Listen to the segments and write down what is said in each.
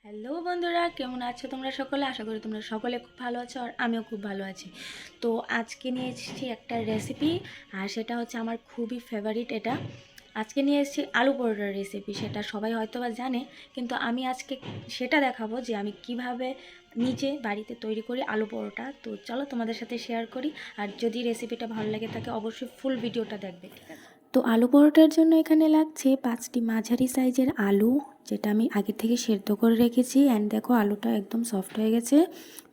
Hello বন্ধুরা, কেমন আছো তোমরা সকলে? আশা করি তোমরা সকলে খুব ভালো আছো আর আমিও খুব ভালো আছি। তো আজকে নিয়ে এসেছি একটা রেসিপি, আর সেটা হচ্ছে আমার খুবই ফেভারিট। এটা আজকে নিয়ে এসেছি আলু পরোটার রেসিপি। সেটা সবাই হয়তো বা জানে, কিন্তু আমি আজকে সেটা দেখাবো যে আমি কিভাবে নিজে বাড়িতে তৈরি করি আলু পরোটা। তো চলো তোমাদের সাথে শেয়ার করি, আর যদি রেসিপিটা ভালো লাগে থাকে অবশ্যই ফুল ভিডিওটা দেখবে, ঠিক আছে? তো আলু পরোটার জন্য এখানে লাগছে 5টি মাঝারি সাইজের আলু, যেটা আমি আগে থেকে সেদ্ধ করে রেখেছি। অ্যান্ড দেখো আলুটা একদম সফট হয়ে গেছে,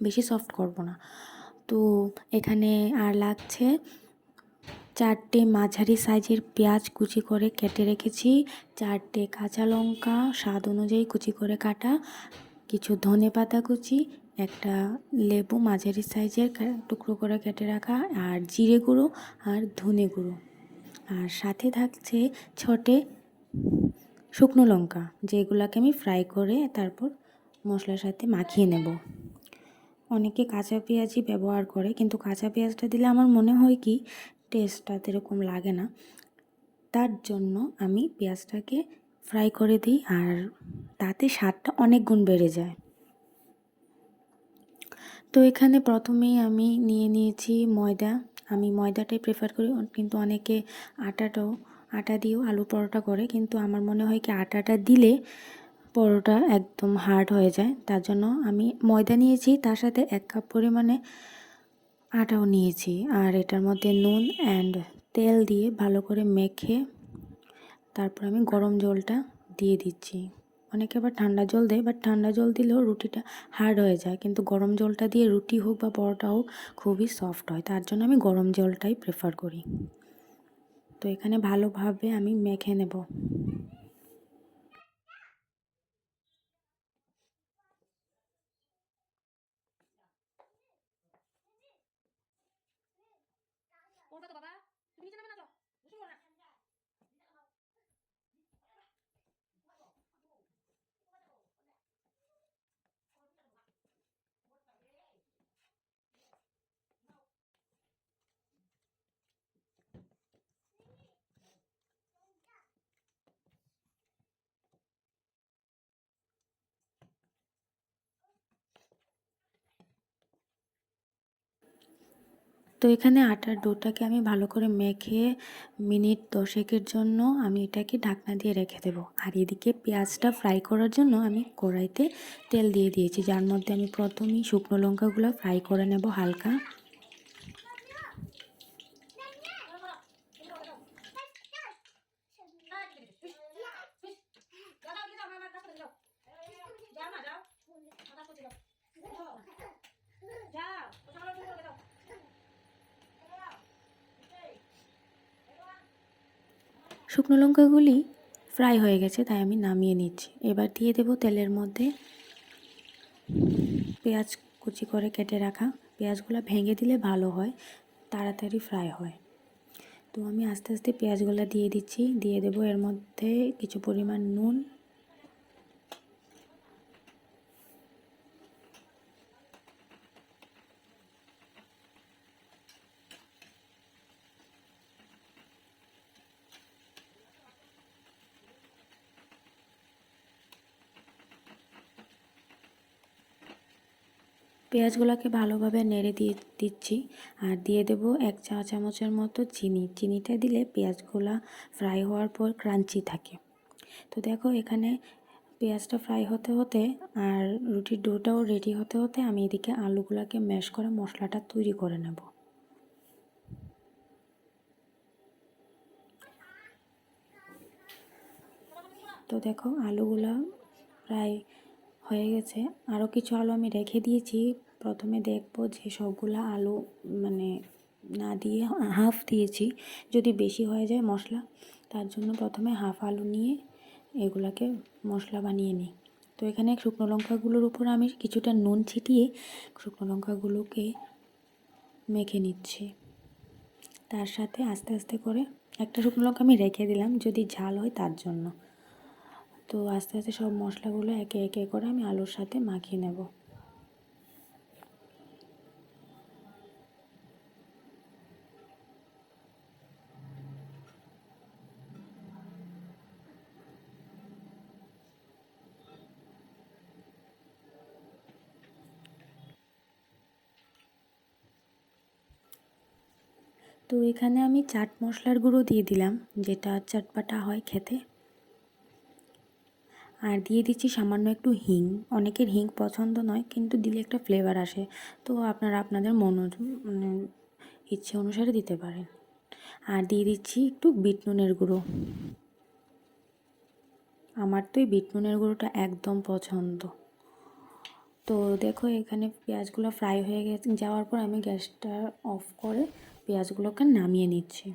বেশি সফট করব না। তো এখানে আর লাগছে 4টে মাঝারি সাইজের পেঁয়াজ কুচি করে কেটে রেখেছি, 4টে কাঁচা লঙ্কা স্বাদ অনুযায়ী কুচি করে কাটা, কিছু ধনে পাতা কুচি, একটা লেবু মাঝারি সাইজের টুকরো করে কেটে রাখা, আর জিরে গুঁড়ো আর ধনে গুঁড়ো। আর সাথে থাকছে 6টে শুকনো লঙ্কা, যেগুলোকে আমি ফ্রাই করে তারপর মশলার সাথে মাখিয়ে নেব। অনেকে কাঁচা পেঁয়াজই ব্যবহার করে, কিন্তু কাঁচা পেঁয়াজটা দিলে আমার মনে হয় কি টেস্টটা এরকম লাগে না। তার জন্য আমি পেঁয়াজটাকে ফ্রাই করে দিই, আর তাতে স্বাদটা অনেক গুণ বেড়ে যায়। তো এখানে প্রথমেই আমি নিয়ে নিয়েছি ময়দা। আমি ময়দাটাই প্রেফার করি, কিন্তু অনেকে আটা দিয়েও আলু পরোটা করে, কিন্তু আমার মনে হয় কি আটাটা দিলে পরোটা একদম হার্ড হয়ে যায়। তার জন্য আমি ময়দা নিয়েছি, তার সাথে 1 কাপ পরিমাণে আটাও নিয়েছি। আর এটার মধ্যে নুন অ্যান্ড তেল দিয়ে ভালো করে মেখে তারপর আমি গরম জলটা দিয়ে দিচ্ছি। অনেকে আবার ঠান্ডা জল দেয়, বাট ঠান্ডা জল দিলেও রুটিটা হার্ড হয়ে যায়, কিন্তু গরম জলটা দিয়ে রুটি হোক বা পরোটা হোক খুবই সফট হয়। তার জন্য আমি গরম জলটাই প্রেফার করি। তো এখানে ভালোভাবে আমি মেখে নেব। তো এখানে আটার ডোটাকে আমি ভালো করে মেখে মিনিট 10 জন্য আমি এটাকে ঢাকনা দিয়ে রেখে দেবো। আর এদিকে পেঁয়াজটা ফ্রাই করার জন্য আমি কড়াইতে তেল দিয়ে দিয়েছি, যার মধ্যে আমি প্রথমেই শুকনো লঙ্কাগুলো ফ্রাই করে নেব হালকা। শুকনো লঙ্কাগুলি ফ্রাই হয়ে গেছে, তাই আমি নামিয়ে নিচ্ছি। এবার দিয়ে দেব তেলের মধ্যে পেঁয়াজ কুচি করে কেটে রাখা। পেঁয়াজগুলো ভেঙে দিলে ভালো হয়, তাড়াতাড়ি ফ্রাই হয়। তো আমি আস্তে আস্তে পেঁয়াজগুলো দিয়ে দিচ্ছি। দিয়ে দেব এর মধ্যে কিছু পরিমাণ নুন, পেঁয়াজগুলোকে ভালোভাবে নেড়ে দিচ্ছি। আর দিয়ে দেব 1 চা চামচের মতো চিনি। চিনিটা দিলে পেঁয়াজগুলো ফ্রাই হওয়ার পর ক্রাঞ্চি থাকে। তো দেখো এখানে পেঁয়াজটা ফ্রাই হতে হতে আর রুটির ডোটাও রেডি হতে হতে আমি এদিকে আলুগুলোকে ম্যাশ করে মশলাটা তৈরি করে নেব। তো দেখো আলুগুলো প্রায় হয়ে গেছে। আরও কিছু আলু আমি রেখে দিয়েছি। প্রথমে দেখব যে সবগুলা আলু মানে না দিয়ে হাফ দিয়েছি, যদি বেশি হয়ে যায় মশলা, তার জন্য প্রথমে হাফ আলু নিয়ে এগুলাকে মশলা বানিয়ে নিই। তো এখানে শুকনো লঙ্কাগুলোর উপর আমি কিছুটা নুন ছিটিয়ে শুকনো লঙ্কাগুলোকে মেখে নিচ্ছি। তার সাথে আস্তে আস্তে করে একটা শুকনো লঙ্কা আমি রেখে দিলাম যদি ঝাল হয় তার জন্য। তো আস্তে আস্তে সব মশলাগুলো একে একে করে আমি আলুর সাথে মাখিয়ে নেব। তো এখানে আমি চাট মশলার গুঁড়ো দিয়ে দিলাম, যেটা চটপাটা হয় খেতে। আর দিয়ে দিচ্ছি সামান্য একটু হিং। অনেকের হিং পছন্দ নয়, কিন্তু দিলে একটা ফ্লেভার আসে। তো আপনারা আপনাদের মানে ইচ্ছে অনুসারে দিতে পারেন। আর দিয়ে দিচ্ছি একটু বিট নুনের গুঁড়ো। আমার তো এই বিট নুনের গুঁড়োটা একদম পছন্দ। তো দেখো এখানে পেঁয়াজগুলো ফ্রাই হয়ে যাওয়ার পর আমি গ্যাসটা অফ করে পেঁয়াজগুলোকে নামিয়ে নিচ্ছি।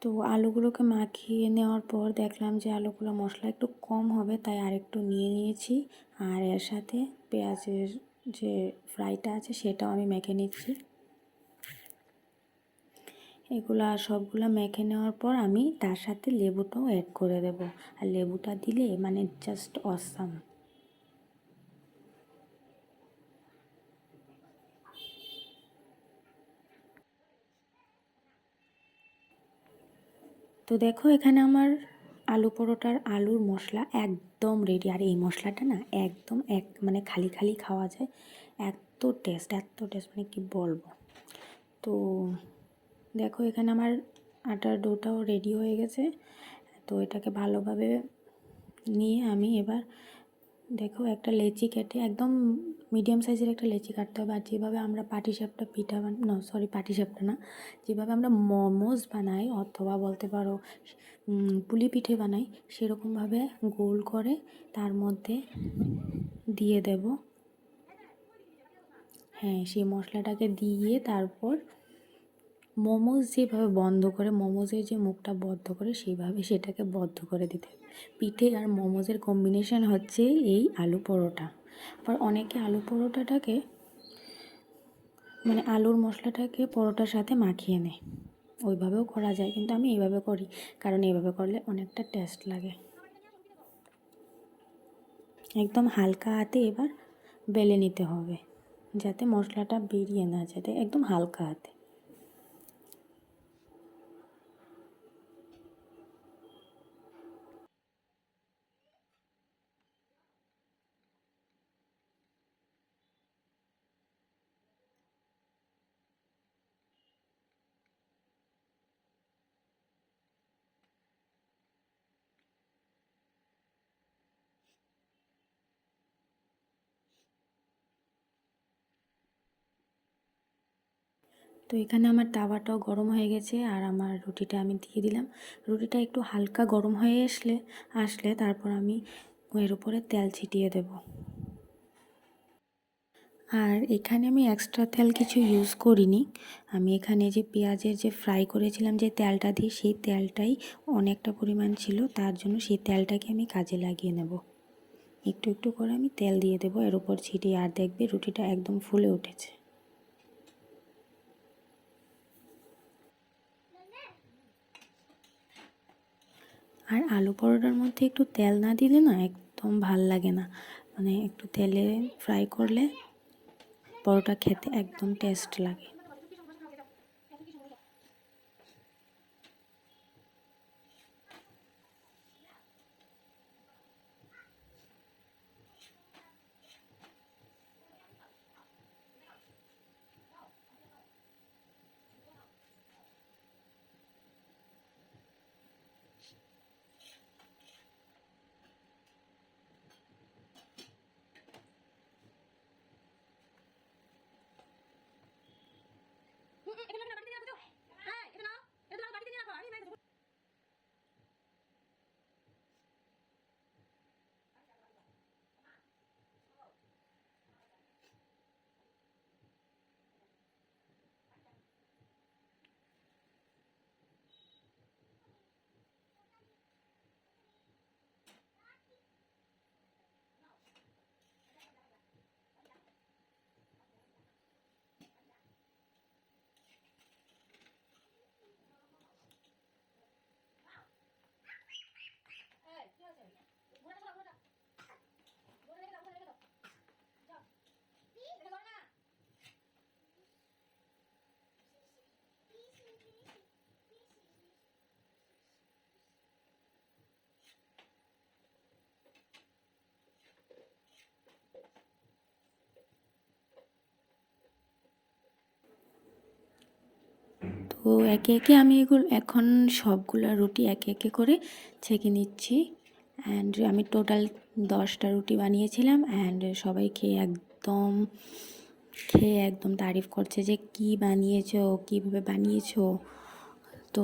তো আলুগুলোকে মাখিয়ে নেওয়ার পর দেখলাম যে আলুগুলো মশলা একটু কম হবে, তাই আরেকটু নিয়ে নিয়েছি। আর এর সাথে পেঁয়াজের যে ফ্রাইটা আছে সেটাও আমি মেখে নিচ্ছি। এগুলা সবগুলো মেখে নেওয়ার পর আমি তার সাথে লেবুটাও অ্যাড করে দেব। আর লেবুটা দিলে মানে জাস্ট অসাম। তো দেখো এখানে আমার আলু পরোটার আলুর মশলা একদম রেডি। আর এই মশলাটা না একদম মানে খালি খালি খাওয়া যায়, এত টেস্ট মানে কি বলবো। তো দেখো এখানে আমার আটার ডোটাও রেডি হয়ে গেছে। তো এটাকে ভালোভাবে নিয়ে আমি এবার দেখো একটা লেচি কেটে, একদম মিডিয়াম সাইজের একটা লেচি কাটতে হবে। আর যেভাবে আমরা পাটিসাপটা পিঠা পাটিসাপটা না, যেভাবে আমরা মোমোজ বানাই অথবা বলতে পারো পুলি পিঠে বানাই, সেরকমভাবে গোল করে তার মধ্যে দিয়ে দেব। হ্যাঁ, সেই মশলাটাকে দিয়ে তারপর মোমোজ যেভাবে বন্ধ করে, মোমোজের যে মুখটা বদ্ধ করে সেইভাবে সেটাকে বদ্ধ করে দিতে। পিঠে আর মোমোজের কম্বিনেশন হচ্ছে এই আলু পরোটা। আবার অনেকে আলু পরোটাটাকে মানে আলুর মশলাটাকে পরোটার সাথে মাখিয়ে নেয়, ওইভাবেও করা যায়, কিন্তু আমি এইভাবে করি, কারণ এইভাবে করলে অনেকটা টেস্ট লাগে। একদম হালকা হাতে এবার বেলে নিতে হবে, যাতে মশলাটা বেরিয়ে না যায়, একদম হালকা হাতে। তো এখানে আমার তাওয়াটাও গরম হয়ে গেছে, আর আমার রুটিটা আমি দিয়ে দিলাম। রুটিটা একটু হালকা গরম হয়ে আসলে তারপর আমি এর উপরে তেল ছিটিয়ে দেব। আর এখানে আমি এক্সট্রা তেল কিছু ইউজ করিনি। আমি এখানে যে পেঁয়াজের যে ফ্রাই করেছিলাম যে তেলটা দিয়ে, সেই তেলটাই অনেকটা পরিমাণ ছিল, তার জন্য সেই তেলটাকে আমি কাজে লাগিয়ে নেব। একটু একটু করে আমি তেল দিয়ে দেবো এর উপর ছিটিয়ে, আর দেখবে রুটিটা একদম ফুলে উঠেছে। আর আলু পরোটার মধ্যে একটু তেল না দিলে না একদম ভাল লাগে না, মানে একটু তেলে ফ্রাই করলে পরোটা খেতে একদম টেস্ট লাগে। তো একে একে আমি এখন সবগুলা রুটি একে একে করে ছেঁকে নিচ্ছি। অ্যান্ড আমি টোটাল 10টা রুটি বানিয়েছিলাম। অ্যান্ড সবাই খেয়ে একদম তারিফ করছে যে কী বানিয়েছো, কীভাবে বানিয়েছো। তো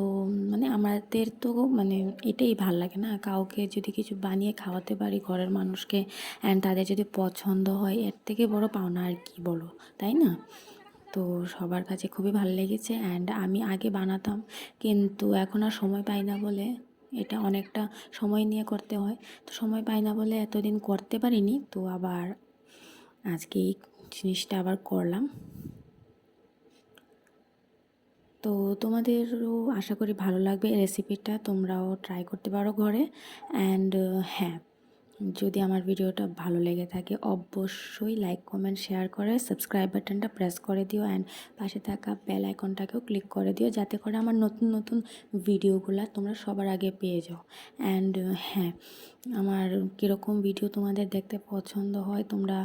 মানে আমাদের তো মানে এটাই ভাল লাগে না, কাউকে যদি কিছু বানিয়ে খাওয়াতে পারি ঘরের মানুষকে, অ্যান্ড তাদের যদি পছন্দ হয়, এর থেকে বড় পাওনা আর কি বলো, তাই না? তো সবার কাছে খুবই ভালো লেগেছে। অ্যান্ড আমি আগে বানাতাম, কিন্তু এখন আর সময় পাই না বলে, এটা অনেকটা সময় নিয়ে করতে হয়, তো সময় পাই না বলে এতদিন করতে পারিনি। তো আবার আজকে এই জিনিসটা আবার করলাম। তো তোমাদেরও আশা করি ভালো লাগবে এই রেসিপিটা, তোমরাও ট্রাই করতে পারো ঘরে। অ্যান্ড হ্যাঁ, যদি আমার ভিডিওটা ভালো লেগে থাকে অবশ্যই লাইক, কমেন্ট, শেয়ার করে সাবস্ক্রাইব বাটনটা প্রেস করে দিও। অ্যান্ড পাশে থাকা বেল আইকনটাকেও ক্লিক করে দিও, যাতে করে আমার নতুন নতুন ভিডিওগুলো তোমরা সবার আগে পেয়ে যাও। অ্যান্ড হ্যাঁ, আমার কীরকম ভিডিও তোমাদের দেখতে পছন্দ হয় তোমরা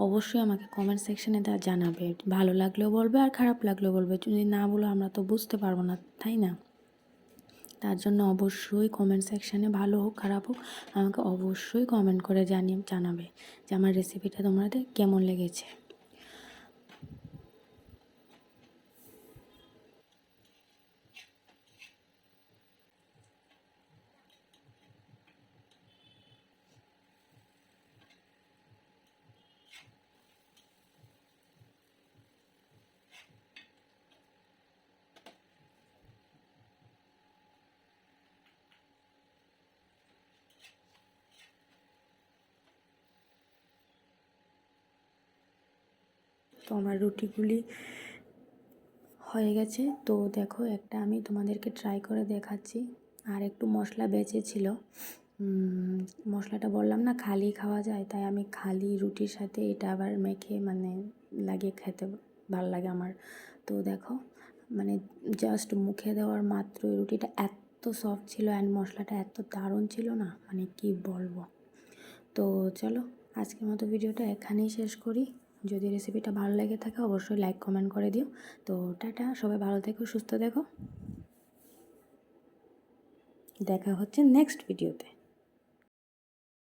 অবশ্যই আমাকে কমেন্ট সেকশানে জানাবে। ভালো লাগলেও বলবে আর খারাপ লাগলেও বলবে, যদি না বলো আমরা তো বুঝতে পারবো না, তাই না? তার জন্য অবশ্যই কমেন্ট সেকশানে ভালো হোক খারাপ হোক আমাকে অবশ্যই কমেন্ট করে জানাবে যে আমার রেসিপিটা তোমাদের কেমন লেগেছে। তো আমার রুটিগুলি হয়ে গেছে। তো দেখো, একটা আমি তোমাদেরকে ট্রাই করে দেখাচ্ছি। আর একটু মশলা বেঁচেছিল, মশলাটা বললাম না খালি খাওয়া যায়, তাই আমি খালি রুটির সাথে এটা আবার মেখে মানে লাগিয়ে খেতে ভালো লাগে আমার। তো দেখো, মানে জাস্ট মুখে দেওয়ার মাত্রই রুটিটা এত সফট ছিল, অ্যান্ড মশলাটা এত দারুণ ছিল না, মানে কি বলবো। তো চলো, আজকের মতো ভিডিওটা এখানেই শেষ করি। যদি রেসিপিটা ভালো লেগে থাকে অবশ্যই লাইক, কমেন্ট করে দিও। তো টাটা, সবাই ভালো থেকো, সুস্থ থেকো, দেখা হচ্ছে নেক্সট ভিডিওতে।